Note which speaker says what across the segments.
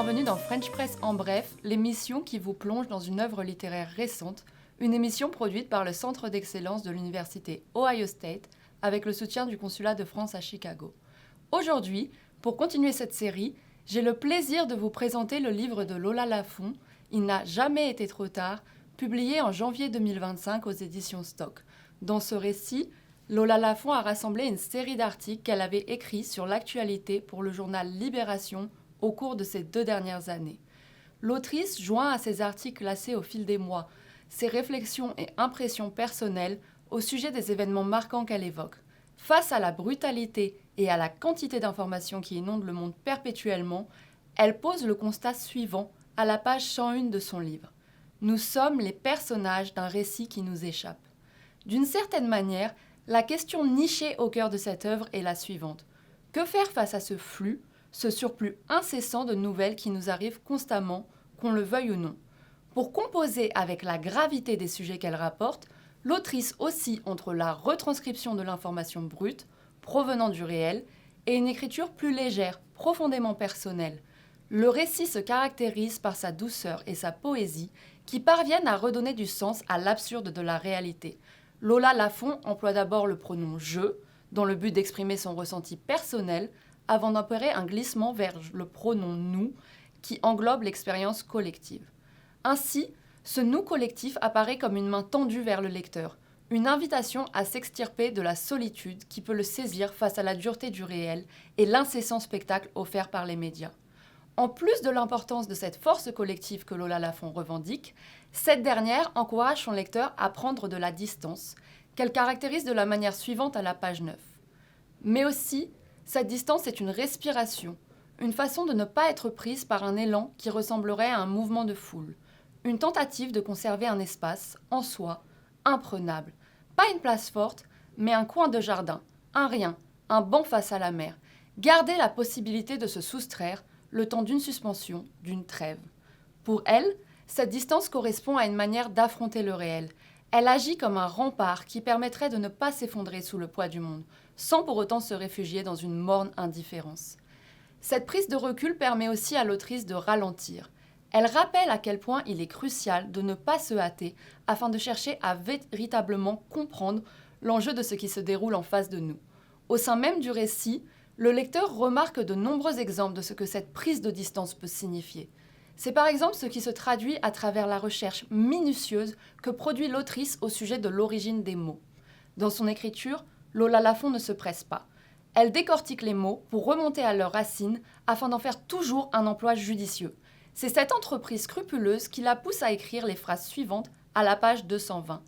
Speaker 1: bienvenue dans French Press en bref, l'émission qui vous plonge dans une œuvre littéraire récente, une émission produite par le Centre d'excellence de l'Université Ohio State avec le soutien du Consulat de France à Chicago. Aujourd'hui, pour continuer cette série, j'ai le plaisir de vous présenter le livre de Lola Lafont, Il n'a jamais été trop tard, publié en janvier 2025 aux éditions Stock. Dans ce récit, Lola Lafont a rassemblé une série d'articles qu'elle avait écrits sur l'actualité pour le journal Libération au cours de ces 2 dernières années. L'autrice joint à ces articles classés au fil des mois ses réflexions et impressions personnelles au sujet des événements marquants qu'elle évoque. Face à la brutalité et à la quantité d'informations qui inondent le monde perpétuellement, elle pose le constat suivant à la page 101 de son livre. Nous sommes les personnages d'un récit qui nous échappe. D'une certaine manière, la question nichée au cœur de cette œuvre est la suivante. Que faire face à ce flux, ce surplus incessant de nouvelles qui nous arrivent constamment, qu'on le veuille ou non? Pour composer avec la gravité des sujets qu'elle rapporte, l'autrice oscille entre la retranscription de l'information brute, provenant du réel, et une écriture plus légère, profondément personnelle. Le récit se caractérise par sa douceur et sa poésie qui parviennent à redonner du sens à l'absurde de la réalité. Lola Lafont emploie d'abord le pronom « je », dans le but d'exprimer son ressenti personnel, avant d'opérer un glissement vers le pronom « nous », qui englobe l'expérience collective. Ainsi, ce « nous » collectif apparaît comme une main tendue vers le lecteur, une invitation à s'extirper de la solitude qui peut le saisir face à la dureté du réel et l'incessant spectacle offert par les médias. En plus de l'importance de cette force collective que Lola Lafont revendique, cette dernière encourage son lecteur à prendre de la distance, qu'elle caractérise de la manière suivante à la page 9. Mais aussi, cette distance est une respiration, une façon de ne pas être prise par un élan qui ressemblerait à un mouvement de foule, une tentative de conserver un espace, en soi, imprenable. Pas une place forte, mais un coin de jardin, un rien, un banc face à la mer. Garder la possibilité de se soustraire, le temps d'une suspension, d'une trêve. Pour elle, cette distance correspond à une manière d'affronter le réel. Elle agit comme un rempart qui permettrait de ne pas s'effondrer sous le poids du monde, sans pour autant se réfugier dans une morne indifférence. Cette prise de recul permet aussi à l'autrice de ralentir. Elle rappelle à quel point il est crucial de ne pas se hâter afin de chercher à véritablement comprendre l'enjeu de ce qui se déroule en face de nous. Au sein même du récit, le lecteur remarque de nombreux exemples de ce que cette prise de distance peut signifier. C'est par exemple ce qui se traduit à travers la recherche minutieuse que produit l'autrice au sujet de l'origine des mots. Dans son écriture, Lola Lafont ne se presse pas. Elle décortique les mots pour remonter à leurs racines afin d'en faire toujours un emploi judicieux. C'est cette entreprise scrupuleuse qui la pousse à écrire les phrases suivantes à la page 220.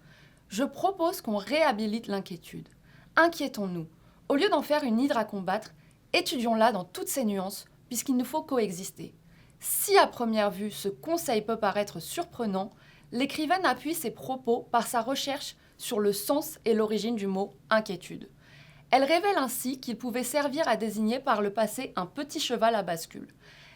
Speaker 1: Je propose qu'on réhabilite l'inquiétude. Inquiétons-nous. Au lieu d'en faire une hydre à combattre, étudions-la dans toutes ses nuances, puisqu'il nous faut coexister. Si à première vue ce conseil peut paraître surprenant, l'écrivaine appuie ses propos par sa recherche sur le sens et l'origine du mot « inquiétude ». Elle révèle ainsi qu'il pouvait servir à désigner par le passé un petit cheval à bascule.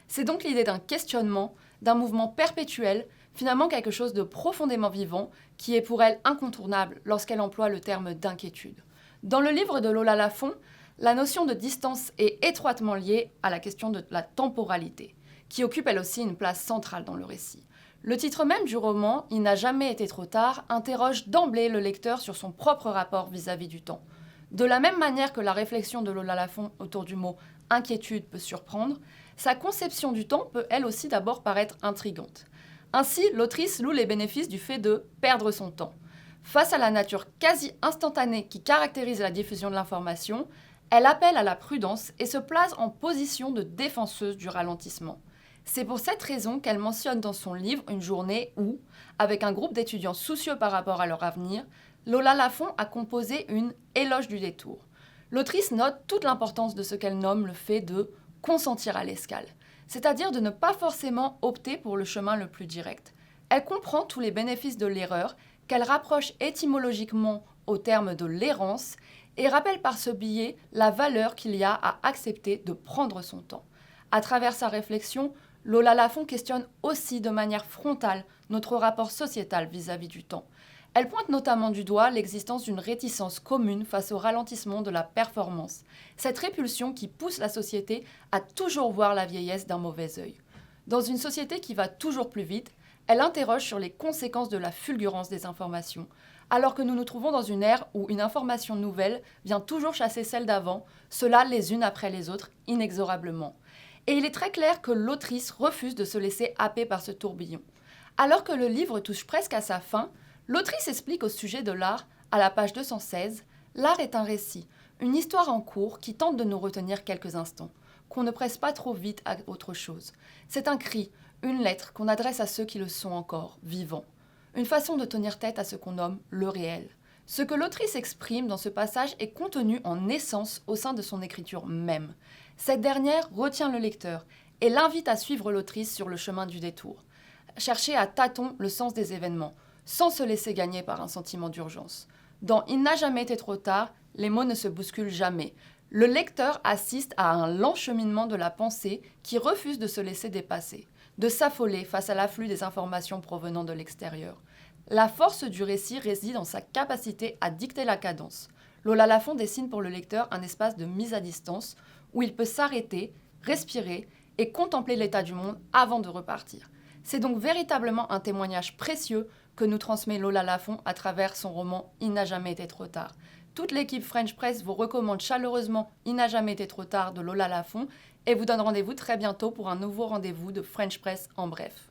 Speaker 1: C'est donc l'idée d'un questionnement, d'un mouvement perpétuel, finalement quelque chose de profondément vivant, qui est pour elle incontournable lorsqu'elle emploie le terme d'inquiétude. Dans le livre de Lola Lafont, la notion de distance est étroitement liée à la question de la temporalité, qui occupe elle aussi une place centrale dans le récit. Le titre même du roman, Il n'a jamais été trop tard, interroge d'emblée le lecteur sur son propre rapport vis-à-vis du temps. De la même manière que la réflexion de Lola Lafont autour du mot « inquiétude » peut surprendre, sa conception du temps peut elle aussi d'abord paraître intrigante. Ainsi, l'autrice loue les bénéfices du fait de perdre son temps. Face à la nature quasi instantanée qui caractérise la diffusion de l'information, elle appelle à la prudence et se place en position de défenseuse du ralentissement. C'est pour cette raison qu'elle mentionne dans son livre une journée où, avec un groupe d'étudiants soucieux par rapport à leur avenir, Lola Lafont a composé une « éloge du détour ». L'autrice note toute l'importance de ce qu'elle nomme le fait de « consentir à l'escale », c'est-à-dire de ne pas forcément opter pour le chemin le plus direct. Elle comprend tous les bénéfices de l'erreur, qu'elle rapproche étymologiquement au terme de l'errance, et rappelle par ce biais la valeur qu'il y a à accepter de prendre son temps. À travers sa réflexion, Lola Lafont questionne aussi de manière frontale notre rapport sociétal vis-à-vis du temps. Elle pointe notamment du doigt l'existence d'une réticence commune face au ralentissement de la performance, cette répulsion qui pousse la société à toujours voir la vieillesse d'un mauvais œil. Dans une société qui va toujours plus vite, elle interroge sur les conséquences de la fulgurance des informations, alors que nous nous trouvons dans une ère où une information nouvelle vient toujours chasser celle d'avant, cela les unes après les autres, inexorablement. Et il est très clair que l'autrice refuse de se laisser happer par ce tourbillon. Alors que le livre touche presque à sa fin, l'autrice explique au sujet de l'art, à la page 216, l'art est un récit, une histoire en cours qui tente de nous retenir quelques instants, qu'on ne presse pas trop vite à autre chose. C'est un cri, une lettre qu'on adresse à ceux qui le sont encore, vivants. Une façon de tenir tête à ce qu'on nomme le réel. Ce que l'autrice exprime dans ce passage est contenu en essence au sein de son écriture même. Cette dernière retient le lecteur et l'invite à suivre l'autrice sur le chemin du détour. Chercher à tâtons le sens des événements, sans se laisser gagner par un sentiment d'urgence. Dans Il n'a jamais été trop tard, les mots ne se bousculent jamais. Le lecteur assiste à un lent cheminement de la pensée qui refuse de se laisser dépasser, de s'affoler face à l'afflux des informations provenant de l'extérieur. La force du récit réside dans sa capacité à dicter la cadence. Lola Lafont dessine pour le lecteur un espace de mise à distance où il peut s'arrêter, respirer et contempler l'état du monde avant de repartir. C'est donc véritablement un témoignage précieux que nous transmet Lola Lafont à travers son roman Il n'a jamais été trop tard. Toute l'équipe French Press vous recommande chaleureusement Il n'a jamais été trop tard de Lola Lafont et vous donne rendez-vous très bientôt pour un nouveau rendez-vous de French Press en bref.